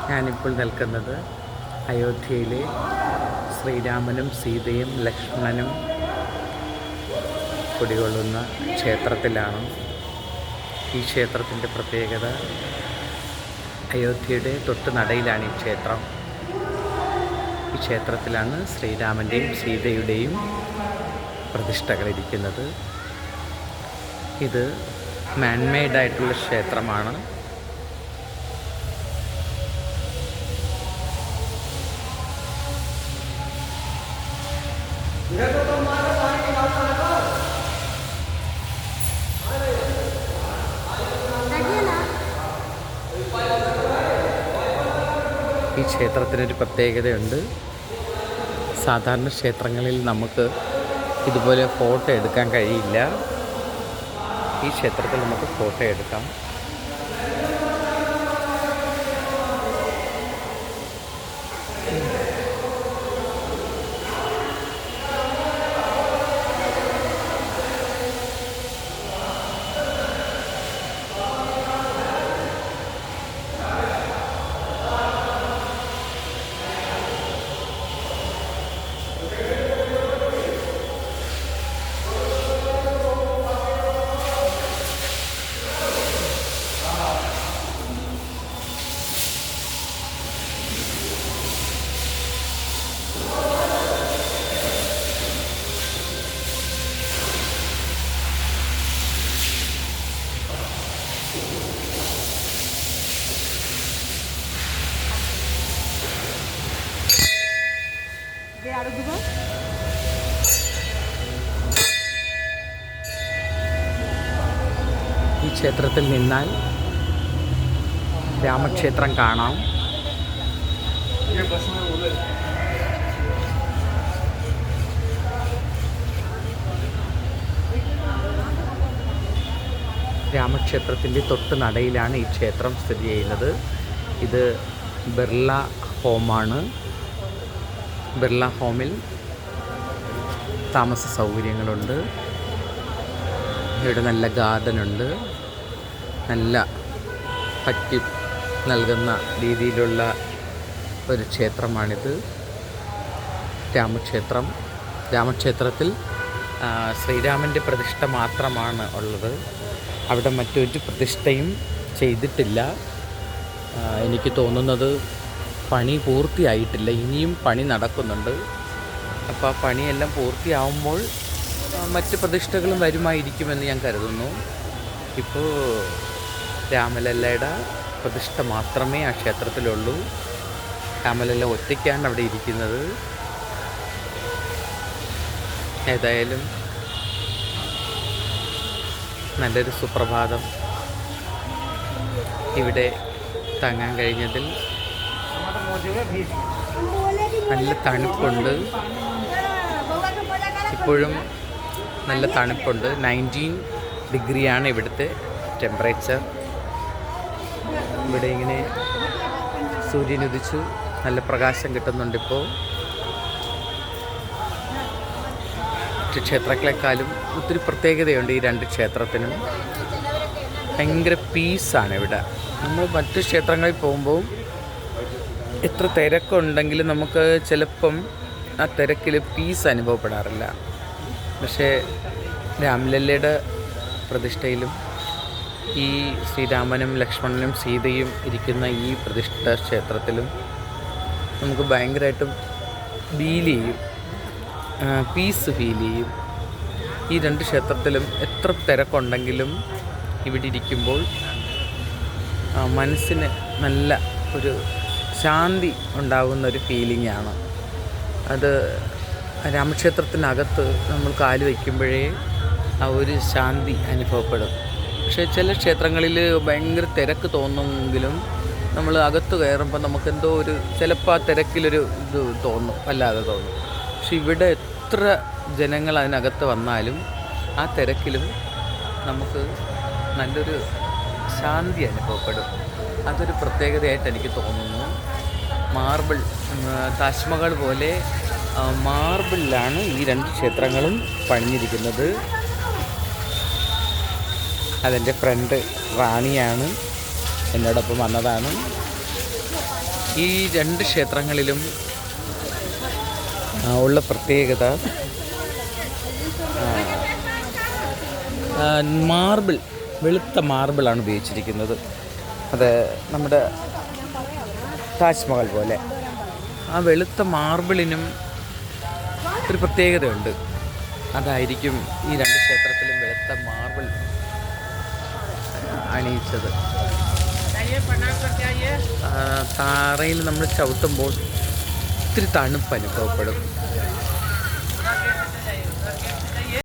ഞാനിപ്പോൾ നിൽക്കുന്നത് അയോധ്യയിലെ ശ്രീരാമനും സീതയും ലക്ഷ്മണനും കുടികൊള്ളുന്ന ക്ഷേത്രത്തിലാണ്. ഈ ക്ഷേത്രത്തിൻ്റെ പ്രത്യേകത, അയോധ്യയുടെ തൊട്ട് നടയിലാണ് ഈ ക്ഷേത്രം. ഈ ക്ഷേത്രത്തിലാണ് ശ്രീരാമൻ്റെയും സീതയുടെയും പ്രതിഷ്ഠകളിരിക്കുന്നത്. ഇത് മാൻമെയ്ഡായിട്ടുള്ള ക്ഷേത്രമാണ്. ഈ ക്ഷേത്രത്തിനൊരു പ്രത്യേകതയുണ്ട്. സാധാരണ ക്ഷേത്രങ്ങളിൽ നമുക്ക് ഇതുപോലെ ഫോട്ടോ എടുക്കാൻ കഴിയില്ല. ഈ ക്ഷേത്രത്തിൽ നമുക്ക് ഫോട്ടോ എടുക്കാം. ഈ ക്ഷേത്രത്തിൽ നിന്നാൽ രാമക്ഷേത്രം കാണാം. രാമക്ഷേത്രത്തിൻ്റെ തൊട്ട് നടയിലാണ് ഈ ക്ഷേത്രം സ്ഥിതി ചെയ്യുന്നത്. ഇത് ബിർള ഹോമാണ്. ബിർള ഹോമിൽ താമസ സൗകര്യങ്ങളുണ്ട്. ഇവിടെ നല്ല ഗാർഡനുണ്ട്. നല്ല പറ്റി നൽകുന്ന രീതിയിലുള്ള ഒരു ക്ഷേത്രമാണിത്, രാമക്ഷേത്രം. രാമക്ഷേത്രത്തിൽ ശ്രീരാമൻ്റെ പ്രതിഷ്ഠ മാത്രമാണ് ഉള്ളത്. അവിടെ മറ്റൊരു പ്രതിഷ്ഠയും ചെയ്തിട്ടില്ല. എനിക്ക് തോന്നുന്നത് പണി പൂർത്തിയായിട്ടില്ല, ഇനിയും പണി നടക്കുന്നുണ്ട്. അപ്പോൾ ആ പണിയെല്ലാം പൂർത്തിയാവുമ്പോൾ മറ്റ് പ്രതിഷ്ഠകളും വരുമായിരിക്കുമെന്ന് ഞാൻ കരുതുന്നു. ഇപ്പോൾ രാമലല്ലയുടെ പ്രതിഷ്ഠ മാത്രമേ ആ ക്ഷേത്രത്തിലുള്ളൂ. രാമലല്ല ഒറ്റയ്ക്കാണ് അവിടെ ഇരിക്കുന്നത്. ഏതായാലും നല്ലൊരു സുപ്രഭാതം ഇവിടെ തങ്ങാൻ കഴിഞ്ഞതിൽ. നല്ല തണുപ്പുണ്ട്, ഇപ്പോഴും നല്ല തണുപ്പുണ്ട്. 19 ഡിഗ്രിയാണ് ഇവിടുത്തെ ടെമ്പറേച്ചർ. ഇവിടെ ഇങ്ങനെ സൂര്യൻ ഉദിച്ചു, നല്ല പ്രകാശം കിട്ടുന്നുണ്ട്. ഇപ്പോൾ മറ്റ് ക്ഷേത്രങ്ങളെക്കാളും ഒത്തിരി പ്രത്യേകതയുണ്ട് ഈ രണ്ട് ക്ഷേത്രത്തിനും. ഭയങ്കര പീസാണ് ഇവിടെ. നമ്മൾ മറ്റ് ക്ഷേത്രങ്ങളിൽ പോകുമ്പോൾ എത്ര തിരക്കുണ്ടെങ്കിലും നമുക്ക് ചിലപ്പം ആ തിരക്കിൽ പീസ് അനുഭവപ്പെടാറില്ല. പക്ഷേ രാമലല്ലയുടെ പ്രതിഷ്ഠയിലും ഈ ശ്രീരാമനും ലക്ഷ്മണനും സീതയും ഇരിക്കുന്ന ഈ പ്രതിഷ്ഠ ക്ഷേത്രത്തിലും നമുക്ക് ഭയങ്കരമായിട്ടും ഫീൽ ചെയ്യും, പീസ് ഫീൽ ചെയ്യും. ഈ രണ്ട് ക്ഷേത്രത്തിലും എത്ര തിരക്കുണ്ടെങ്കിലും ഇവിടെ ഇരിക്കുമ്പോൾ മനസ്സിന് നല്ല ഒരു ശാന്തി ഉണ്ടാകുന്ന ഒരു ഫീലിംഗാണ്. അത് രാമക്ഷേത്രത്തിനകത്ത് നമ്മൾ കാല് വയ്ക്കുമ്പോഴേ ആ ഒരു ശാന്തി അനുഭവപ്പെടും. പക്ഷേ ചില ക്ഷേത്രങ്ങളിൽ ഭയങ്കര തിരക്ക് തോന്നുമെങ്കിലും നമ്മൾ അകത്ത് കയറുമ്പോൾ നമുക്കെന്തോ ഒരു ചിലപ്പോൾ ആ തിരക്കിലൊരു ഇത് തോന്നും, വല്ലാതെ തോന്നും. പക്ഷെ ഇവിടെ എത്ര ജനങ്ങൾ അതിനകത്ത് വന്നാലും ആ തിരക്കിലും നമുക്ക് നല്ലൊരു ശാന്തി അനുഭവപ്പെടും. അതൊരു പ്രത്യേകതയായിട്ട് എനിക്ക് തോന്നുന്നു. മാർബിൾ, താജ്മഹൽ പോലെ മാർബിളിലാണ് ഈ രണ്ട് ക്ഷേത്രങ്ങളും പണിഞ്ഞിരിക്കുന്നത്. അതെൻ്റെ ഫ്രണ്ട് റാണിയാണ്, എന്നോടൊപ്പം വന്നതാണ്. ഈ രണ്ട് ക്ഷേത്രങ്ങളിലും ഉള്ള പ്രത്യേകത മാർബിൾ, വെളുത്ത മാർബിളാണ് ഉപയോഗിച്ചിരിക്കുന്നത്. അത് നമ്മുടെ താജ്മഹൽ പോലെ ആ വെളുത്ത മാർബിളിനും ഒരു പ്രത്യേകതയുണ്ട്. അതായിരിക്കും ഈ രണ്ട് ക്ഷേത്രത്തിലും വെളുത്ത മാർബിൾ അണിയിച്ചത്. താറയിൽ നമ്മൾ ചവിട്ടുമ്പോൾ ഒത്തിരി തണുപ്പ് അനുഭവപ്പെടും.